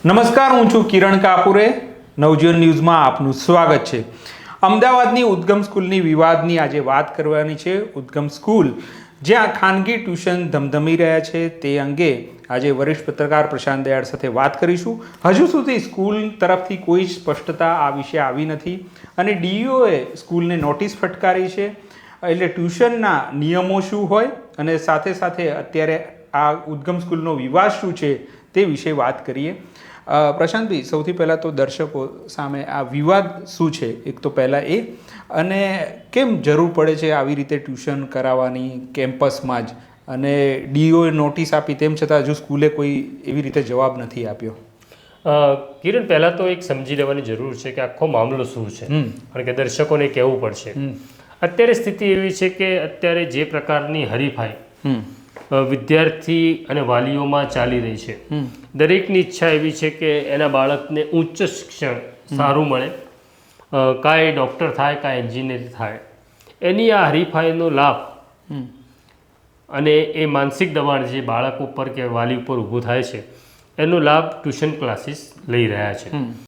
નમસ્કાર, હું છું કિરણ કાપુરે. નવજીવન ન્યૂઝમાં આપનું સ્વાગત છે. અમદાવાદની ઉદ્ગમ સ્કૂલની વિવાદની આજે વાત કરવાની છે. ઉદ્ગમ સ્કૂલ જ્યાં ખાનગી ટ્યુશન ધમધમી રહ્યા છે તે અંગે આજે વરિષ્ઠ પત્રકાર પ્રશાંત દયાળ સાથે વાત કરીશું. હજુ સુધી સ્કૂલ તરફથી કોઈ સ્પષ્ટતા આ વિશે આવી નથી અને ડીઈઓએ સ્કૂલને નોટિસ ફટકારી છે. એટલે ટ્યુશનના નિયમો શું હોય અને સાથે સાથે અત્યારે આ ઉદ્ગમ સ્કૂલનો વિવાદ શું છે તે વિશે વાત કરીએ. પ્રશાંતભાઈ, સૌથી પહેલાં તો દર્શકો સામે આ વિવાદ શું છે એક તો પહેલાં એ, અને કેમ જરૂર પડે છે આવી રીતે ટ્યુશન કરાવવાની કેમ્પસમાં જ, અને ડીઓએ નોટિસ આપી તેમ છતાં હજુ સ્કૂલે કોઈ એવી રીતે જવાબ નથી આપ્યો? કિરણ, પહેલાં તો એક સમજી લેવાની જરૂર છે કે આખો મામલો શું છે, કારણ કે દર્શકોને કહેવું પડશે. અત્યારે સ્થિતિ એવી છે કે અત્યારે જે પ્રકારની હરીફાઈ વિદ્યાર્થી અને વાલીઓમાં ચાલી રહી છે, દરેકની ઈચ્છા એવી છે કે એના બાળકને ઉચ્ચ શિક્ષણ સારું મળે, કાંઈ ડૉક્ટર થાય કાંઈ એન્જિનિયર થાય. એની આ હરીફાઈનો લાભ અને એ માનસિક દબાણ જે બાળક ઉપર કે વાલી ઉપર ઊભું થાય છે એનો લાભ ટ્યુશન ક્લાસીસ લઈ રહ્યા છે.